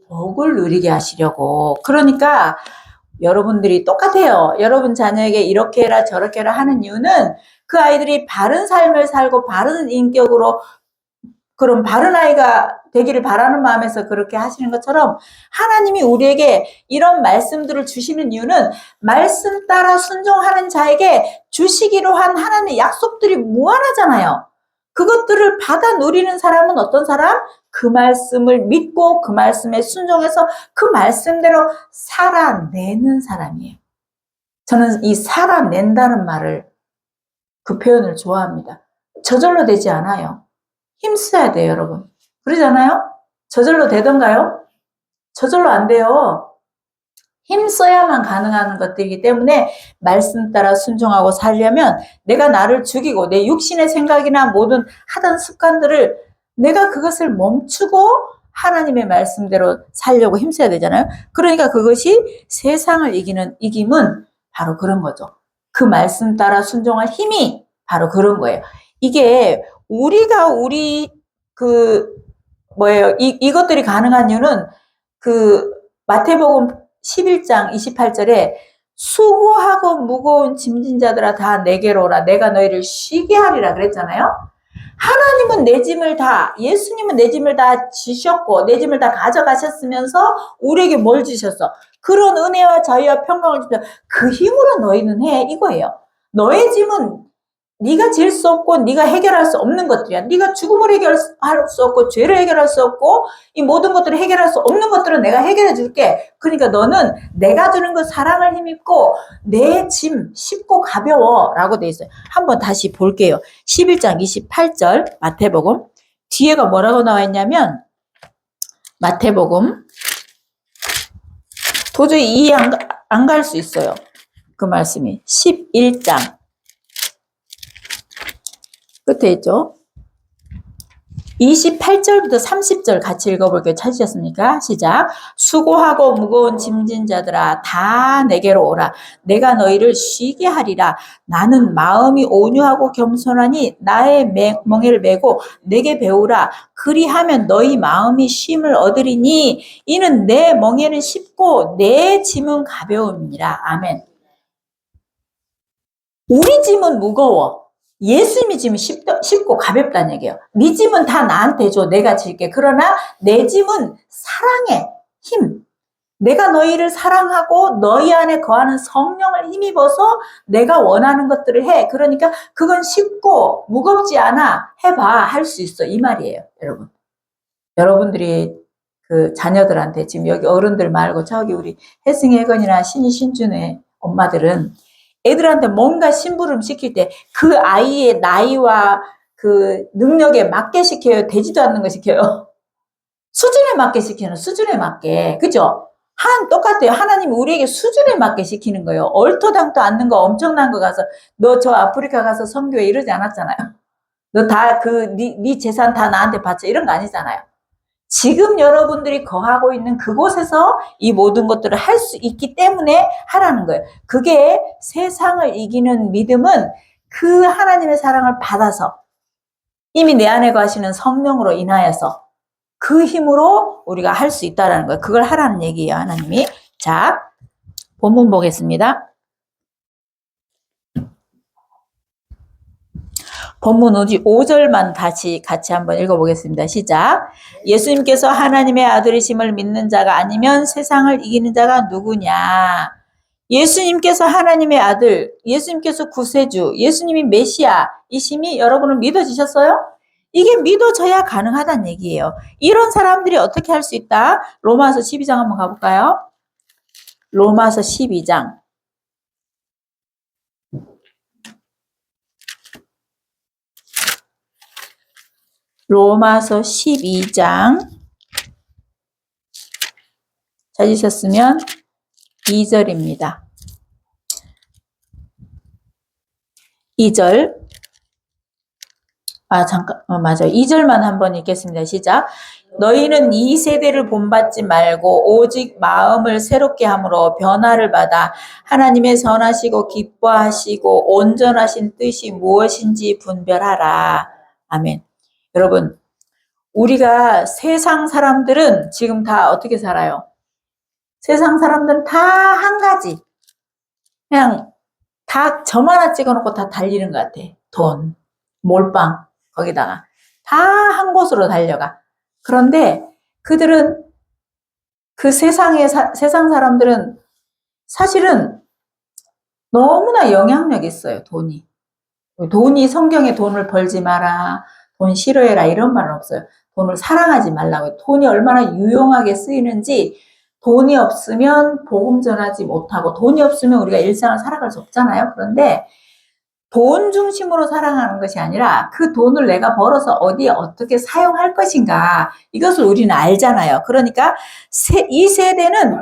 복을 누리게 하시려고. 그러니까 여러분들이 똑같아요. 여러분 자녀에게 이렇게 해라 저렇게 해라 하는 이유는 그 아이들이 바른 삶을 살고 바른 인격으로 그런 바른 아이가 되기를 바라는 마음에서 그렇게 하시는 것처럼 하나님이 우리에게 이런 말씀들을 주시는 이유는 말씀 따라 순종하는 자에게 주시기로 한 하나님의 약속들이 무한하잖아요. 그것들을 받아 누리는 사람은 어떤 사람? 그 말씀을 믿고 그 말씀에 순종해서 그 말씀대로 살아내는 사람이에요. 저는 이 살아낸다는 말을 그 표현을 좋아합니다. 저절로 되지 않아요. 힘써야 돼요, 여러분. 그러잖아요? 저절로 되던가요? 저절로 안 돼요. 힘써야만 가능한 것들이기 때문에 말씀 따라 순종하고 살려면 내가 나를 죽이고 내 육신의 생각이나 모든 하던 습관들을 내가 그것을 멈추고 하나님의 말씀대로 살려고 힘써야 되잖아요. 그러니까 그것이 세상을 이기는 이김은 바로 그런 거죠. 그 말씀 따라 순종할 힘이 바로 그런 거예요. 이게 우리가 이것들이 가능한 이유는 그 마태복음 11장 28절에 수고하고 무거운 짐진 자들아 다 내게로 오라 내가 너희를 쉬게 하리라 그랬잖아요. 하나님은 내 짐을 다, 예수님은 내 짐을 다 지셨고 내 짐을 다 가져가셨으면서 우리에게 뭘 주셨어? 그런 은혜와 자유와 평강을 주셔서 그 힘으로 너희는 해, 이거예요. 너의 짐은 네가 질 수 없고 네가 해결할 수 없는 것들이야. 네가 죽음을 해결할 수 없고 죄를 해결할 수 없고 이 모든 것들을 해결할 수 없는 것들은 내가 해결해 줄게. 그러니까 너는 내가 주는 그 사랑을 힘입고 내 짐 쉽고 가벼워 라고 돼 있어요. 한번 다시 볼게요. 11장 28절 마태복음 뒤에가 뭐라고 나와 있냐면 마태복음 도저히 이해 안 갈 수 있어요. 그 말씀이 11장 끝에 있죠. 28절부터 30절 같이 읽어볼게요. 찾으셨습니까? 시작. 수고하고 무거운 짐진 자들아 다 내게로 오라. 내가 너희를 쉬게 하리라. 나는 마음이 온유하고 겸손하니 나의 멍에를 메고 내게 배우라. 그리하면 너희 마음이 쉼을 얻으리니 이는 내 멍에는 쉽고 내 짐은 가벼움이라. 아멘. 우리 짐은 무거워. 예수님이 짐은 쉽고 가볍다는 얘기예요. 네 짐은 다 나한테 줘. 내가 질게. 그러나 내 짐은 사랑의 힘. 내가 너희를 사랑하고 너희 안에 거하는 성령을 힘입어서 내가 원하는 것들을 해. 그러니까 그건 쉽고 무겁지 않아. 해봐. 할 수 있어. 이 말이에요. 여러분. 여러분들이 그 자녀들한테 지금 여기 어른들 말고 저기 우리 혜승혜건이나 신이 신준의 엄마들은 애들한테 뭔가 심부름 시킬 때 그 아이의 나이와 그 능력에 맞게 시켜요? 되지도 않는 거 시켜요? 수준에 맞게 시키는 수준에 맞게. 그죠? 똑같아요. 하나님이 우리에게 수준에 맞게 시키는 거예요. 얼토당토 않는 거 엄청난 거 가서 너 저 아프리카 가서 선교해 이러지 않았잖아요. 너 다 네 재산 다 나한테 바쳐 이런 거 아니잖아요. 지금 여러분들이 거하고 있는 그곳에서 이 모든 것들을 할 수 있기 때문에 하라는 거예요. 그게 세상을 이기는 믿음은 그 하나님의 사랑을 받아서 이미 내 안에 거하시는 성령으로 인하여서 그 힘으로 우리가 할 수 있다는 거예요. 그걸 하라는 얘기예요, 하나님이. 자, 본문 보겠습니다. 본문 5절만 같이 한번 읽어보겠습니다. 시작. 예수님께서 하나님의 아들이심을 믿는 자가 아니면 세상을 이기는 자가 누구냐? 예수님께서 하나님의 아들, 예수님께서 구세주, 예수님이 메시아이심이 여러분은 믿어지셨어요? 이게 믿어져야 가능하다는 얘기예요. 이런 사람들이 어떻게 할 수 있다? 로마서 12장 한번 가볼까요? 로마서 12장. 로마서 12장 찾으셨으면 2절입니다. 2절. 맞아요. 2절만 한번 읽겠습니다. 시작. 너희는 이 세대를 본받지 말고 오직 마음을 새롭게 함으로 변화를 받아 하나님의 선하시고 기뻐하시고 온전하신 뜻이 무엇인지 분별하라. 아멘. 여러분, 우리가 세상 사람들은 지금 다 어떻게 살아요? 세상 사람들은 다 한 가지. 그냥 다 점 하나 찍어놓고 다 달리는 것 같아. 돈, 몰빵, 거기다가. 다 한 곳으로 달려가. 그런데 그들은 그 세상 사람들은 사실은 너무나 영향력 있어요, 돈이. 성경에 돈을 벌지 마라, 돈 싫어해라 이런 말은 없어요. 돈을 사랑하지 말라고. 돈이 얼마나 유용하게 쓰이는지 돈이 없으면 복음 전하지 못하고 돈이 없으면 우리가 일상을 살아갈 수 없잖아요. 그런데 돈 중심으로 살아가는 것이 아니라 그 돈을 내가 벌어서 어디에 어떻게 사용할 것인가 이것을 우리는 알잖아요. 그러니까 이 세대는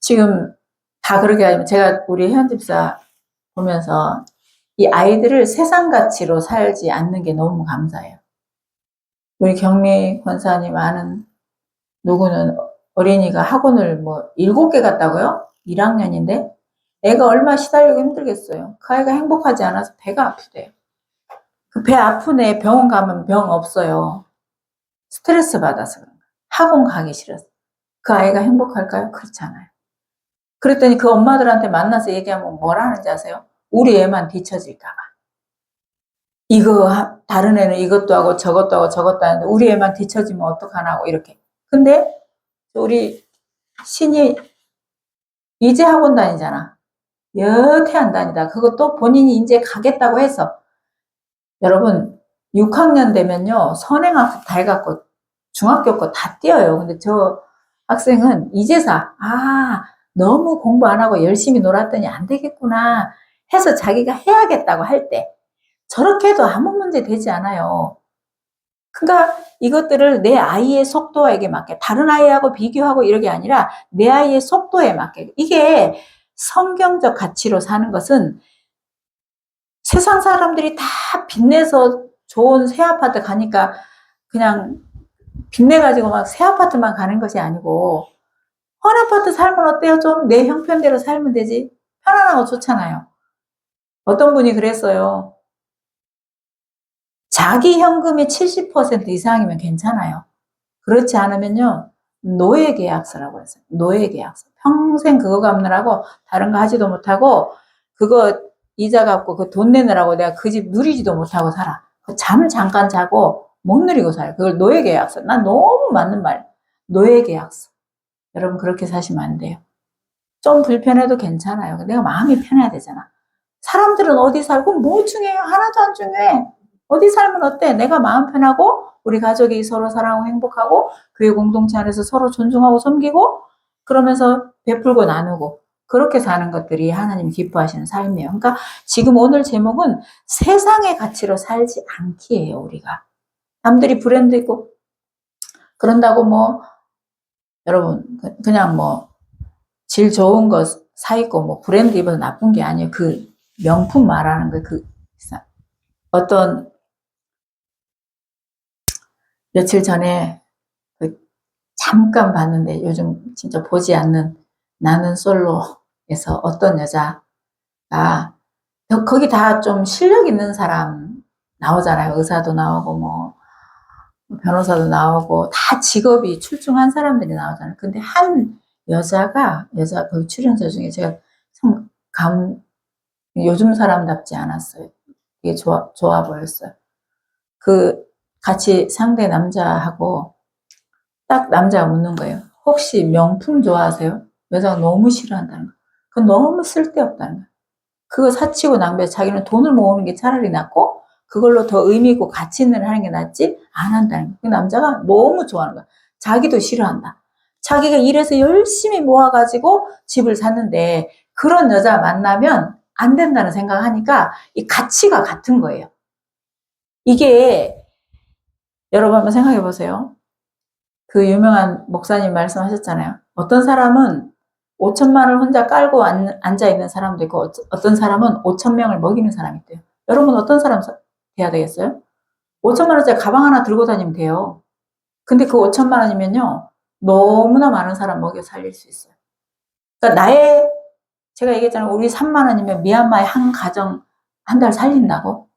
지금 다 그렇게 하면 제가 우리 현집사 보면서 이 아이들을 세상 가치로 살지 않는 게 너무 감사해요. 우리 경미 권사님 아는 누구는 어린이가 학원을 7개 갔다고요? 1학년인데 애가 얼마나 시달리고 힘들겠어요. 그 아이가 행복하지 않아서 배가 아프대요. 그 배 아픈 애 병원 가면 병 없어요. 스트레스 받아서 그런 거예요. 학원 가기 싫어서. 그 아이가 행복할까요? 그렇지 않아요. 그랬더니 그 엄마들한테 만나서 얘기하면 뭐라 하는지 아세요? 우리 애만 뒤처질까 봐. 다른 애는 이것도 하고 저것도 하고 저것도 하는데 우리 애만 뒤처지면 어떡하나고 이렇게. 근데 우리 신이 이제 학원 다니잖아. 여태 안 다니다. 그것도 본인이 이제 가겠다고 해서. 여러분 6학년 되면요 선행학습 다 해갖고 중학교 거 다 띄어요. 근데 저 학생은 이제서 너무 공부 안 하고 열심히 놀았더니 안 되겠구나 해서 자기가 해야겠다고 할 때 저렇게 해도 아무 문제 되지 않아요. 그러니까 이것들을 내 아이의 속도에게 맞게 다른 아이하고 비교하고 이런 게 아니라 내 아이의 속도에 맞게. 이게 성경적 가치로 사는 것은 세상 사람들이 다 빚내서 좋은 새 아파트 가니까 그냥 빚내가지고 막 새 아파트만 가는 것이 아니고 헌 아파트 살면 어때요? 좀 내 형편대로 살면 되지. 편안하고 좋잖아요. 어떤 분이 그랬어요. 자기 현금이 70% 이상이면 괜찮아요. 그렇지 않으면요. 노예계약서라고 했어요. 노예계약서. 평생 그거 갚느라고 다른 거 하지도 못하고 그거 이자 갚고 그 돈 내느라고 내가 그 집 누리지도 못하고 살아. 잠 잠깐 자고 못 누리고 살아. 그걸 노예계약서. 난 너무 맞는 말. 노예계약서. 여러분 그렇게 사시면 안 돼요. 좀 불편해도 괜찮아요. 내가 마음이 편해야 되잖아. 사람들은 어디 살고 뭐 중요해요? 하나도 안 중요해. 어디 살면 어때? 내가 마음 편하고 우리 가족이 서로 사랑하고 행복하고 교회 공동체 안에서 서로 존중하고 섬기고 그러면서 베풀고 나누고 그렇게 사는 것들이 하나님이 기뻐하시는 삶이에요. 그러니까 지금 오늘 제목은 세상의 가치로 살지 않기예요. 우리가. 남들이 브랜드 있고 그런다고 뭐 여러분 그냥 뭐 질 좋은 거 사 입고 뭐 브랜드 입어서 나쁜 게 아니에요. 그 명품 말하는 거 어떤 며칠 전에 잠깐 봤는데 요즘 진짜 보지 않는 나는 솔로에서 어떤 여자가 거기 다 좀 실력 있는 사람 나오잖아요. 의사도 나오고 뭐 변호사도 나오고 다 직업이 출중한 사람들이 나오잖아요. 근데 한 여자 거기 출연자 중에 제가 참 요즘 사람답지 않았어요. 이게 좋아 보였어요. 그 같이 상대 남자하고 딱 남자가 묻는 거예요. 혹시 명품 좋아하세요? 여자가 너무 싫어한다는 거예요. 그건 너무 쓸데없다는 거예요. 그거 사치고 낭비해서 자기는 돈을 모으는 게 차라리 낫고 그걸로 더 의미 있고 가치 있는 일 하는 게 낫지 안 한다는 거예요. 그 남자가 너무 좋아하는 거야. 자기도 싫어한다. 자기가 일해서 열심히 모아가지고 집을 샀는데 그런 여자 만나면 안 된다는 생각하니까 이 가치가 같은 거예요. 이게 여러분 한번 생각해 보세요. 그 유명한 목사님 말씀하셨잖아요. 어떤 사람은 5천만 원을 혼자 깔고 앉아있는 사람도 있고 어떤 사람은 5천 명을 먹이는 사람이 있대요. 여러분 어떤 사람 돼야 되겠어요? 5천만 원짜리 가방 하나 들고 다니면 돼요. 근데 그 5천만 원이면요. 너무나 많은 사람 먹여 살릴 수 있어요. 그러니까 제가 얘기했잖아요. 우리 3만 원이면 미얀마의 한 가정 한 달 살린다고.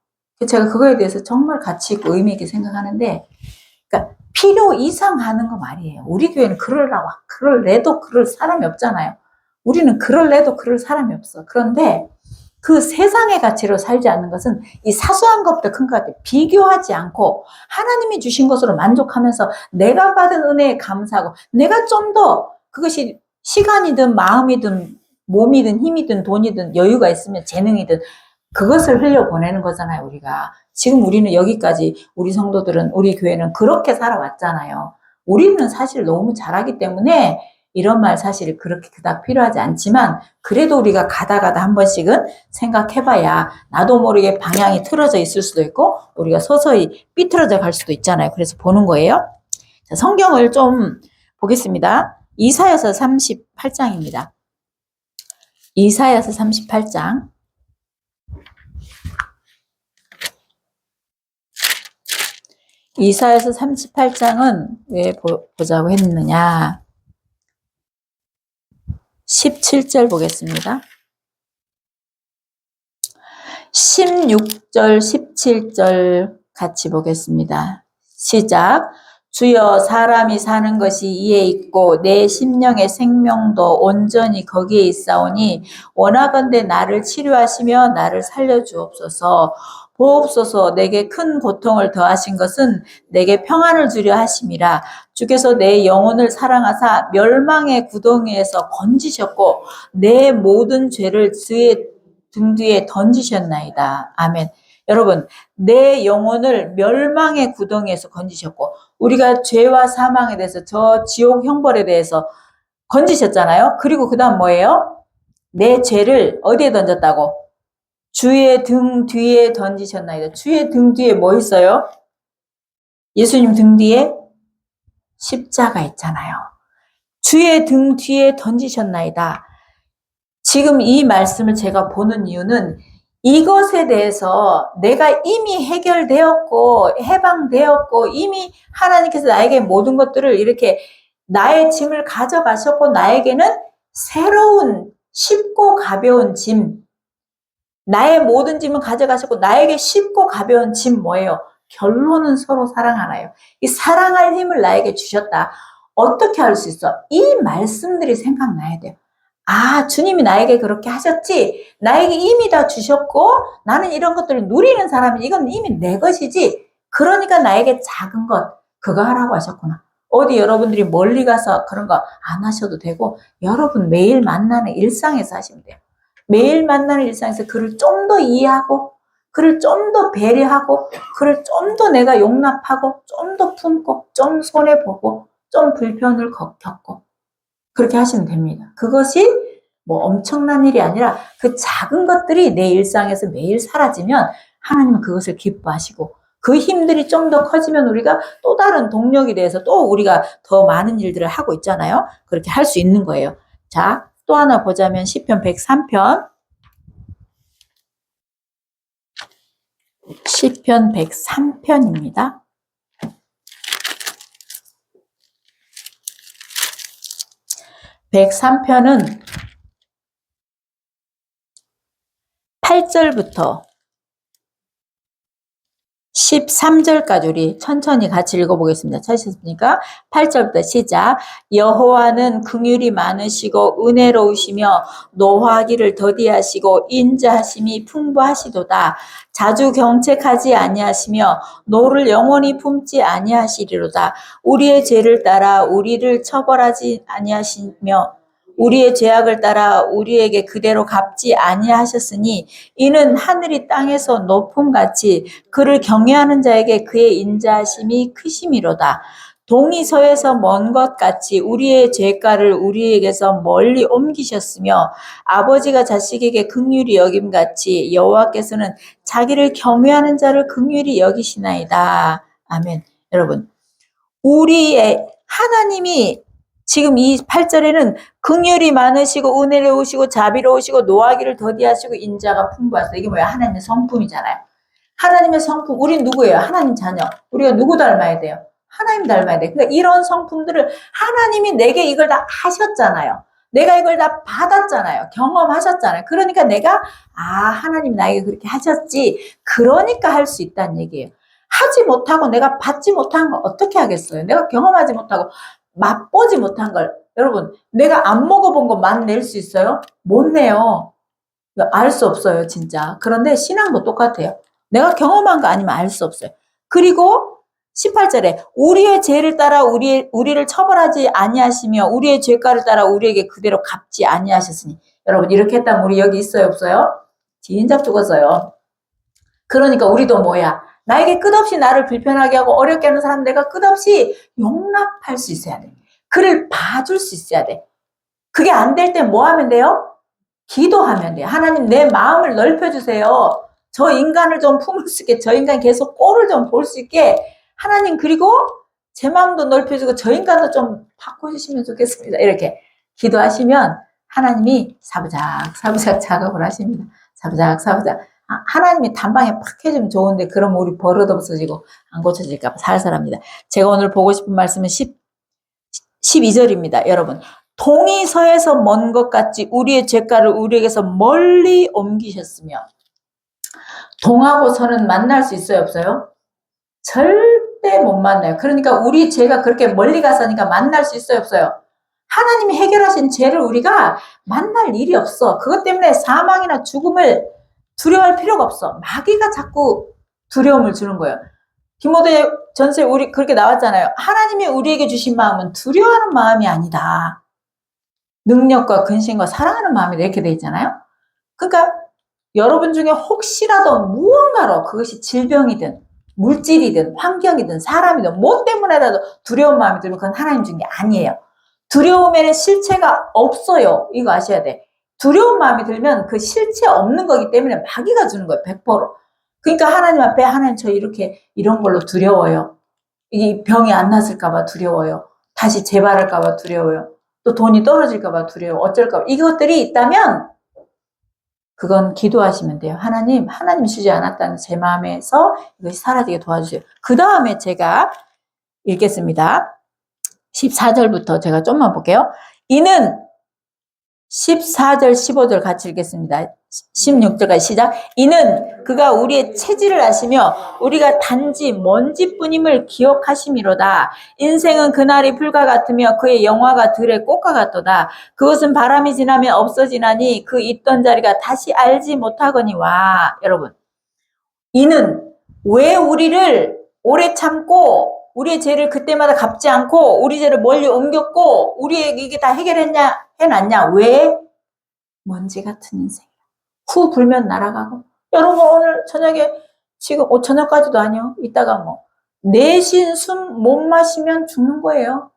제가 그거에 대해서 정말 가치 있고 의미 있게 생각하는데 그러니까 필요 이상 하는 거 말이에요. 우리 교회는 그럴래도 그럴 사람이 없잖아요. 우리는 그럴래도 그럴 사람이 없어. 그런데 그 세상의 가치로 살지 않는 것은 이 사소한 것부터 큰 것 같아요. 비교하지 않고 하나님이 주신 것으로 만족하면서 내가 받은 은혜에 감사하고 내가 좀 더 그것이 시간이든 마음이든 몸이든 힘이든 돈이든 여유가 있으면 재능이든 그것을 흘려보내는 거잖아요. 우리가. 지금 우리는 여기까지 우리 성도들은 우리 교회는 그렇게 살아왔잖아요. 우리는 사실 너무 잘하기 때문에 이런 말 사실 그렇게 그닥 필요하지 않지만 그래도 우리가 가다 한 번씩은 생각해봐야 나도 모르게 방향이 틀어져 있을 수도 있고 우리가 서서히 삐뚤어져 갈 수도 있잖아요. 그래서 보는 거예요. 자, 성경을 좀 보겠습니다. 이사야서 38장입니다. 이사야서 38장. 이사야서 38장은 왜 보자고 했느냐. 17절 보겠습니다. 16절, 17절 같이 보겠습니다. 시작. 주여 사람이 사는 것이 이에 있고 내 심령의 생명도 온전히 거기에 있사오니 원하건대 나를 치료하시며 나를 살려주옵소서. 보옵소서. 내게 큰 고통을 더하신 것은 내게 평안을 주려 하심이라. 주께서 내 영혼을 사랑하사 멸망의 구덩이에서 건지셨고 내 모든 죄를 주의 등 뒤에 던지셨나이다. 아멘. 여러분, 내 영혼을 멸망의 구덩이에서 건지셨고, 우리가 죄와 사망에 대해서, 저 지옥 형벌에 대해서 건지셨잖아요. 그리고 그 다음 뭐예요? 내 죄를 어디에 던졌다고? 주의 등 뒤에 던지셨나이다. 주의 등 뒤에 뭐 있어요? 예수님 등 뒤에 십자가 있잖아요. 주의 등 뒤에 던지셨나이다. 지금 이 말씀을 제가 보는 이유는 이것에 대해서 내가 이미 해결되었고 해방되었고 이미 하나님께서 나에게 모든 것들을 이렇게 나의 짐을 가져가셨고 나에게는 새로운 쉽고 가벼운 짐, 나의 모든 짐을 가져가셨고 나에게 쉽고 가벼운 짐 뭐예요? 결론은 서로 사랑하나요? 이 사랑할 힘을 나에게 주셨다. 어떻게 할 수 있어? 이 말씀들이 생각나야 돼요. 아, 주님이 나에게 그렇게 하셨지. 나에게 이미 다 주셨고 나는 이런 것들을 누리는 사람이 이건 이미 내 것이지. 그러니까 나에게 작은 것 그거 하라고 하셨구나. 어디 여러분들이 멀리 가서 그런 거 안 하셔도 되고 여러분 매일 만나는 일상에서 하시면 돼요. 매일 만나는 일상에서 그를 좀 더 이해하고 그를 좀 더 배려하고 그를 좀 더 내가 용납하고 좀 더 품고 좀 손해보고 좀 불편을 겪고 그렇게 하시면 됩니다. 그것이 뭐 엄청난 일이 아니라 그 작은 것들이 내 일상에서 매일 사라지면 하나님은 그것을 기뻐하시고 그 힘들이 좀 더 커지면 우리가 또 다른 동력이 돼서 또 우리가 더 많은 일들을 하고 있잖아요. 그렇게 할 수 있는 거예요. 자, 또 하나 보자면 시편 103편. 시편 103편입니다. 103편은 8절부터 13절까지 우리 천천히 같이 읽어보겠습니다. 찾으셨습니까? 8절부터 시작. 여호와는 긍휼이 많으시고 은혜로우시며 노하기를 더디하시고 인자하심이 풍부하시도다. 자주 경책하지 아니하시며 노를 영원히 품지 아니하시리로다. 우리의 죄를 따라 우리를 처벌하지 아니하시며 우리의 죄악을 따라 우리에게 그대로 갚지 아니하셨으니 이는 하늘이 땅에서 높음같이 그를 경외하는 자에게 그의 인자하심이 크심이로다. 동이 서에서 먼 것 같이 우리의 죄가를 우리에게서 멀리 옮기셨으며 아버지가 자식에게 긍휼히 여김같이 여호와께서는 자기를 경외하는 자를 긍휼히 여기시나이다. 아멘. 여러분, 우리의 하나님이 지금 이 8절에는 긍휼이 많으시고 은혜로우시고 자비로우시고 노하기를 더디하시고 인자가 풍부하시다. 이게 뭐야? 하나님의 성품이잖아요. 하나님의 성품. 우린 누구예요? 하나님 자녀. 우리가 누구 닮아야 돼요? 하나님 닮아야 돼. 그러니까 이런 성품들을 하나님이 내게 이걸 다 하셨잖아요. 내가 이걸 다 받았잖아요. 경험하셨잖아요. 그러니까 내가 하나님 나에게 그렇게 하셨지. 그러니까 할 수 있다는 얘기예요. 하지 못하고 내가 받지 못한 걸 어떻게 하겠어요? 내가 경험하지 못하고 맛보지 못한 걸 여러분 내가 안 먹어본 거 맛 낼 수 있어요? 못 내요. 알 수 없어요 진짜. 그런데 신앙도 똑같아요. 내가 경험한 거 아니면 알 수 없어요. 그리고 18절에 우리의 죄를 따라 우리를 처벌하지 아니하시며 우리의 죄가를 따라 우리에게 그대로 갚지 아니하셨으니 여러분 이렇게 했다면 우리 여기 있어요 없어요? 진작 죽었어요. 그러니까 우리도 뭐야? 나에게 끝없이 나를 불편하게 하고 어렵게 하는 사람 내가 끝없이 용납할 수 있어야 돼. 그를 봐줄 수 있어야 돼. 그게 안 될 때 뭐 하면 돼요? 기도하면 돼요. 하나님 내 마음을 넓혀주세요. 저 인간을 좀 품을 수 있게 저 인간 계속 꼴을 좀 볼 수 있게 하나님 그리고 제 마음도 넓혀주고 저 인간도 좀 바꿔주시면 좋겠습니다. 이렇게 기도하시면 하나님이 사부작 작업을 하십니다. 사부작 하나님이 단방에 팍 해주면 좋은데 그러면 우리 버릇 없어지고 안 고쳐질까 봐 살살합니다. 제가 오늘 보고 싶은 말씀은 12절입니다. 여러분 동이 서에서 먼 것 같이 우리의 죄가를 우리에게서 멀리 옮기셨으며 동하고 서는 만날 수 있어요 없어요? 절대 못 만나요. 그러니까 우리 죄가 그렇게 멀리 갔으니까 만날 수 있어요 없어요? 하나님이 해결하신 죄를 우리가 만날 일이 없어. 그것 때문에 사망이나 죽음을 두려워할 필요가 없어. 마귀가 자꾸 두려움을 주는 거예요. 디모데 전서에 우리 그렇게 나왔잖아요. 하나님이 우리에게 주신 마음은 두려워하는 마음이 아니다. 능력과 근심과 사랑하는 마음이 이렇게 돼 있잖아요. 그러니까 여러분 중에 혹시라도 무언가로 그것이 질병이든 물질이든 환경이든 사람이든 뭐 때문에라도 두려운 마음이 들면 그건 하나님 준 게 아니에요. 두려움에는 실체가 없어요. 이거 아셔야 돼. 두려운 마음이 들면 그 실체 없는 거기 때문에 마귀가 주는 거예요. 100%. 그러니까 하나님 앞에 하나님 저 이렇게 이런 걸로 두려워요. 이 병이 안 났을까 봐 두려워요. 다시 재발할까 봐 두려워요. 또 돈이 떨어질까 봐 두려워. 어쩔까 봐. 이것들이 있다면 그건 기도하시면 돼요. 하나님 주지 않았다는 제 마음에서 이것이 사라지게 도와주세요. 그 다음에 제가 읽겠습니다. 14절부터 제가 좀만 볼게요. 이는 14절, 15절 같이 읽겠습니다. 16절까지 시작. 이는 그가 우리의 체질을 아시며 우리가 단지 먼지뿐임을 기억하심이로다. 인생은 그날이 불과 같으며 그의 영화가 들의 꽃과 같도다. 그것은 바람이 지나면 없어지나니 그 있던 자리가 다시 알지 못하거니와. 여러분, 이는 왜 우리를 오래 참고 우리의 죄를 그때마다 갚지 않고 우리 죄를 멀리 옮겼고 우리에게 이게 다 해놨냐? 왜? 먼지 같은 인생. 후 불면 날아가고. 여러분 오늘 저녁에 지금 저녁까지도 아니요. 이따가 뭐 내쉰 숨 못 마시면 죽는 거예요.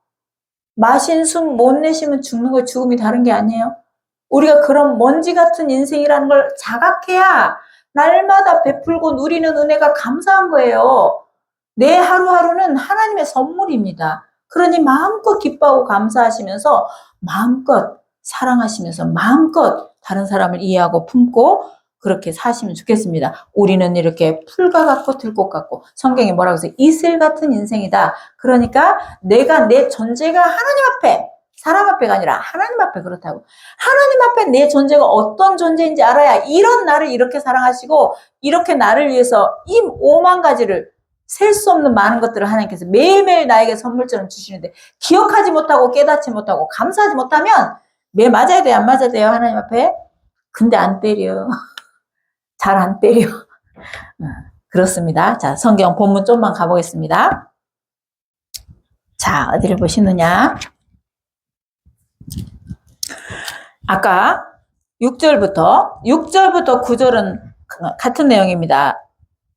마신 숨 못 내쉬면 죽는 거예요. 죽음이 다른 게 아니에요. 우리가 그런 먼지 같은 인생이라는 걸 자각해야 날마다 베풀고 누리는 은혜가 감사한 거예요. 내 하루하루는 하나님의 선물입니다. 그러니 마음껏 기뻐하고 감사하시면서 마음껏 사랑하시면서 마음껏 다른 사람을 이해하고 품고 그렇게 사시면 좋겠습니다. 우리는 이렇게 풀과 같고 들꽃 같고 성경이 뭐라고 해서 이슬 같은 인생이다. 그러니까 내가 내 존재가 하나님 앞에 사람 앞에가 아니라 하나님 앞에 그렇다고. 하나님 앞에 내 존재가 어떤 존재인지 알아야 이런 나를 이렇게 사랑하시고 이렇게 나를 위해서 이 5만 가지를 셀 수 없는 많은 것들을 하나님께서 매일매일 나에게 선물처럼 주시는데 기억하지 못하고 깨닫지 못하고 감사하지 못하면 매 맞아야 돼요? 안 맞아야 돼요? 하나님 앞에? 근데 안 때려. 잘 안 때려. 그렇습니다. 자, 성경 본문 좀만 가보겠습니다. 자, 어디를 보시느냐? 아까 6절부터 9절은 같은 내용입니다.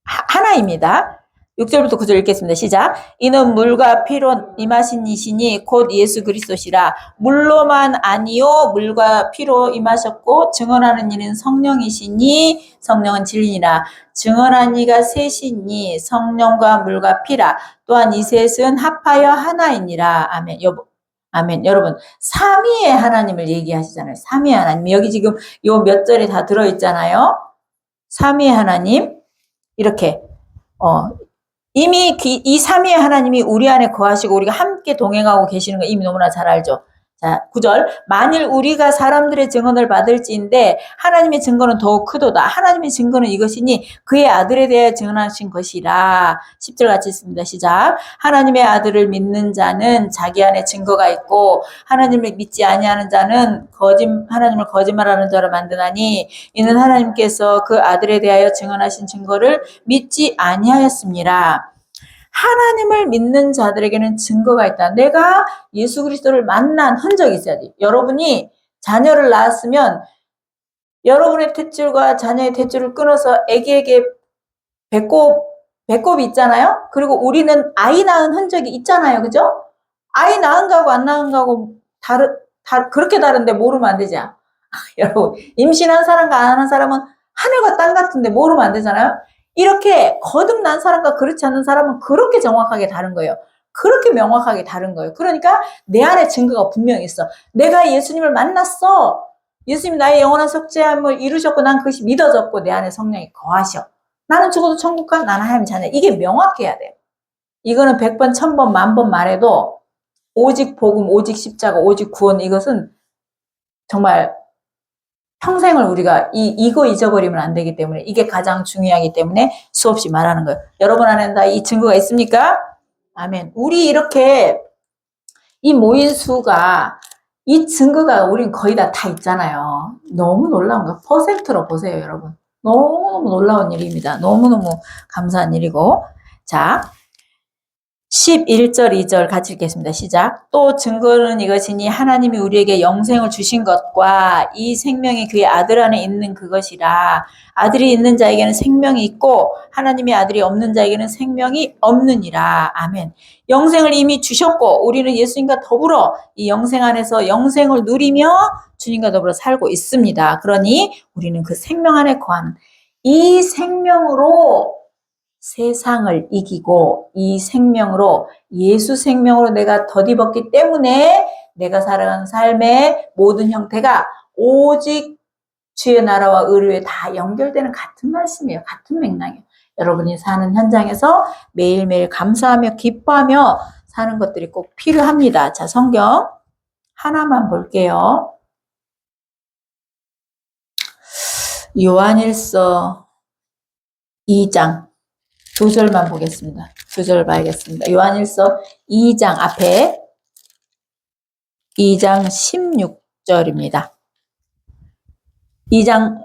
하나입니다. 6절부터 9절 읽겠습니다. 시작. 이는 물과 피로 임하신 이시니 곧 예수 그리스도시라. 물로만 아니요 물과 피로 임하셨고 증언하는 이는 성령이시니 성령은 진리니라. 증언한 이가 셋이니 성령과 물과 피라. 또한 이 셋은 합하여 하나이니라. 아멘. 아멘. 여러분, 삼위의 하나님을 얘기하시잖아요. 삼위의 하나님. 여기 지금 요 몇 절에 다 들어있잖아요. 삼위의 하나님. 이렇게, 이미 이 삼위의 하나님이 우리 안에 거하시고 우리가 함께 동행하고 계시는 거 이미 너무나 잘 알죠. 자, 9절. 만일 우리가 사람들의 증언을 받을지인데 하나님의 증거는 더욱 크도다. 하나님의 증거는 이것이니 그의 아들에 대하여 증언하신 것이라. 10절 같이 있습니다. 시작. 하나님의 아들을 믿는 자는 자기 안에 증거가 있고 하나님을 믿지 아니하는 자는 하나님을 거짓말하는 자로 만드나니 이는 하나님께서 그 아들에 대하여 증언하신 증거를 믿지 아니하였습니다. 하나님을 믿는 자들에게는 증거가 있다. 내가 예수 그리스도를 만난 흔적이 있어야지. 여러분이 자녀를 낳았으면 여러분의 탯줄과 자녀의 탯줄을 끊어서 애기에게 배꼽이 있잖아요. 그리고 우리는 아이 낳은 흔적이 있잖아요. 그죠? 아이 낳은 거하고 안 낳은 거하고 그렇게 다른데 모르면 안 되지. 여러분, 임신한 사람과 안 한 사람은 하늘과 땅 같은데 모르면 안 되잖아요. 이렇게 거듭난 사람과 그렇지 않은 사람은 그렇게 정확하게 다른 거예요. 그렇게 명확하게 다른 거예요. 그러니까 내 안에 증거가 분명히 있어. 내가 예수님을 만났어. 예수님이 나의 영원한 속죄함을 이루셨고 난 그것이 믿어졌고 내 안에 성령이 거하셔. 나는 죽어도 천국 가. 나는 하나님 자녀. 이게 명확해야 돼요. 이거는 100번, 1000번, 10,000번 말해도 오직 복음, 오직 십자가, 오직 구원 이것은 정말 평생을 우리가 이거 잊어버리면 안 되기 때문에 이게 가장 중요하기 때문에 수없이 말하는 거예요. 여러분 안에는 다 이 증거가 있습니까? 아멘. 우리 이렇게 이 모인 수가 이 증거가 우린 거의 다 있잖아요. 너무 놀라운 거. 퍼센트로 보세요, 여러분. 너무너무 놀라운 일입니다. 너무너무 감사한 일이고. 자, 11절, 2절 같이 읽겠습니다. 시작. 또 증거는 이것이니 하나님이 우리에게 영생을 주신 것과 이 생명이 그의 아들 안에 있는 그것이라. 아들이 있는 자에게는 생명이 있고 하나님의 아들이 없는 자에게는 생명이 없느니라. 아멘. 영생을 이미 주셨고 우리는 예수님과 더불어 이 영생 안에서 영생을 누리며 주님과 더불어 살고 있습니다. 그러니 우리는 그 생명 안에 거하는 이 생명으로 세상을 이기고 이 생명으로 예수 생명으로 내가 덧입었기 때문에 내가 살아가는 삶의 모든 형태가 오직 주의 나라와 의로에 다 연결되는 같은 말씀이에요. 같은 맥락이에요. 여러분이 사는 현장에서 매일매일 감사하며 기뻐하며 사는 것들이 꼭 필요합니다. 자, 성경 하나만 볼게요. 요한일서 2장 2절만 보겠습니다. 2절 봐야겠습니다. 요한일서 2장 앞에 2장 16절입니다. 2장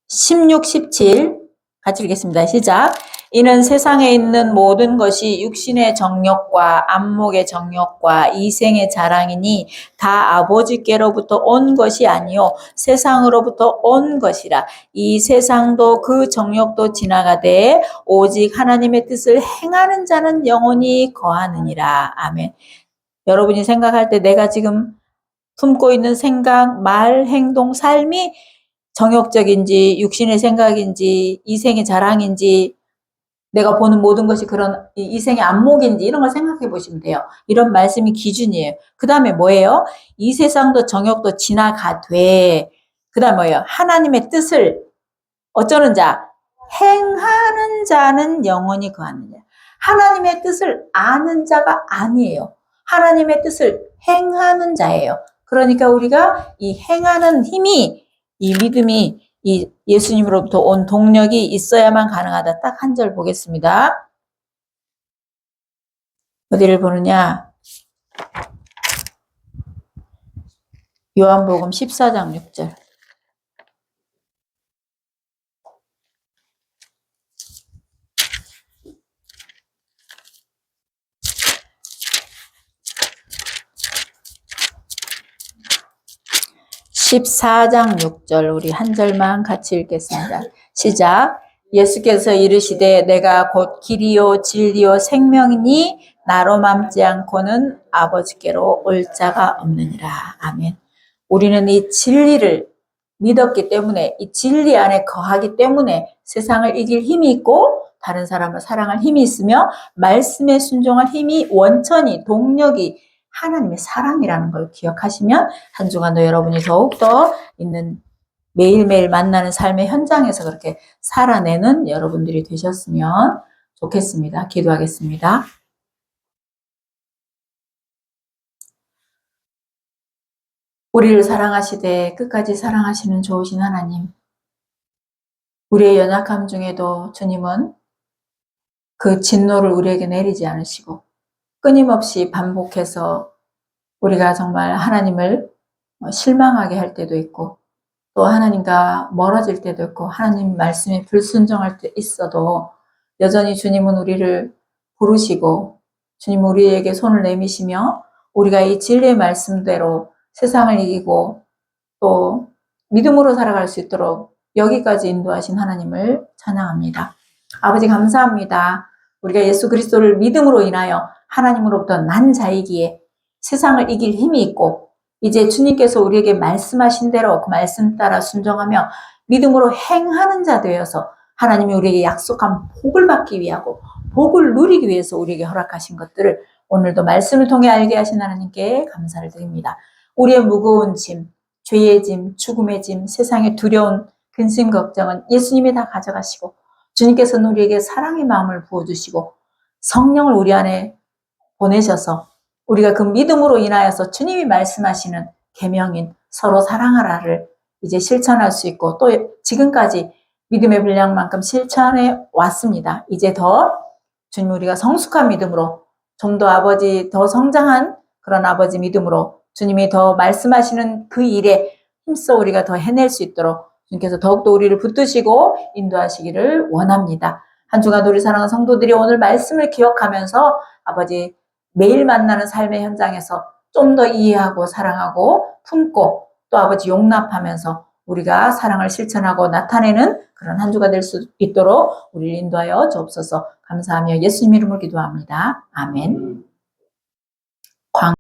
16, 17 같이 읽겠습니다. 시작. 이는 세상에 있는 모든 것이 육신의 정욕과 안목의 정욕과 이생의 자랑이니 다 아버지께로부터 온 것이 아니요 세상으로부터 온 것이라. 이 세상도 그 정욕도 지나가되 오직 하나님의 뜻을 행하는 자는 영원히 거하느니라. 아멘. 여러분이 생각할 때 내가 지금 품고 있는 생각, 말, 행동, 삶이 정욕적인지 육신의 생각인지 이생의 자랑인지 내가 보는 모든 것이 그런 이생의 안목인지 이런 걸 생각해 보시면 돼요. 이런 말씀이 기준이에요. 그 다음에 뭐예요? 이 세상도 정욕도 지나가되 그 다음에 뭐예요? 하나님의 뜻을 어쩌는 자? 행하는 자는 영원히 거하느냐. 하나님의 뜻을 아는 자가 아니에요. 하나님의 뜻을 행하는 자예요. 그러니까 우리가 이 행하는 힘이 이 믿음이 이 예수님으로부터 온 동력이 있어야만 가능하다. 딱 한 절 보겠습니다. 어디를 보느냐? 요한복음 14장 6절. (14장 6절) 우리 한 절만 같이 읽겠습니다. 시작. 예수께서 이르시되 내가 곧 길이요 진리요 생명이니 나로 맘지 않고는 아버지께로 올 자가 없느니라. 아멘. 우리는 이 진리를 믿었기 때문에 이 진리 안에 거하기 때문에 세상을 이길 힘이 있고 다른 사람을 사랑할 힘이 있으며 말씀에 순종할 힘이 원천이 동력이 하나님의 사랑이라는 걸 기억하시면 한 주간도 여러분이 더욱더 있는 매일매일 만나는 삶의 현장에서 그렇게 살아내는 여러분들이 되셨으면 좋겠습니다. 기도하겠습니다. 우리를 사랑하시되 끝까지 사랑하시는 좋으신 하나님, 우리의 연약함 중에도 주님은 그 진노를 우리에게 내리지 않으시고 끊임없이 반복해서 우리가 정말 하나님을 실망하게 할 때도 있고 또 하나님과 멀어질 때도 있고 하나님 말씀에 불순종할 때 있어도 여전히 주님은 우리를 부르시고 주님은 우리에게 손을 내미시며 우리가 이 진리의 말씀대로 세상을 이기고 또 믿음으로 살아갈 수 있도록 여기까지 인도하신 하나님을 찬양합니다. 아버지 감사합니다. 우리가 예수 그리스도를 믿음으로 인하여 하나님으로부터 난 자이기에 세상을 이길 힘이 있고 이제 주님께서 우리에게 말씀하신 대로 그 말씀 따라 순종하며 믿음으로 행하는 자 되어서 하나님이 우리에게 약속한 복을 받기 위하고 복을 누리기 위해서 우리에게 허락하신 것들을 오늘도 말씀을 통해 알게 하신 하나님께 감사를 드립니다. 우리의 무거운 짐, 죄의 짐, 죽음의 짐, 세상의 두려운 근심 걱정은 예수님이 다 가져가시고 주님께서는 우리에게 사랑의 마음을 부어주시고 성령을 우리 안에 보내셔서 우리가 그 믿음으로 인하여서 주님이 말씀하시는 계명인 서로 사랑하라를 이제 실천할 수 있고 또 지금까지 믿음의 분량만큼 실천해 왔습니다. 이제 더 주님 우리가 성숙한 믿음으로 좀 더 아버지 더 성장한 그런 아버지 믿음으로 주님이 더 말씀하시는 그 일에 힘써 우리가 더 해낼 수 있도록 주님께서 더욱더 우리를 붙드시고 인도하시기를 원합니다. 한 주간 우리 사랑하는 성도들이 오늘 말씀을 기억하면서 아버지 매일 만나는 삶의 현장에서 좀 더 이해하고 사랑하고 품고 또 아버지 용납하면서 우리가 사랑을 실천하고 나타내는 그런 한 주가 될 수 있도록 우리를 인도하여 주옵소서. 감사하며 예수님 이름으로 기도합니다. 아멘.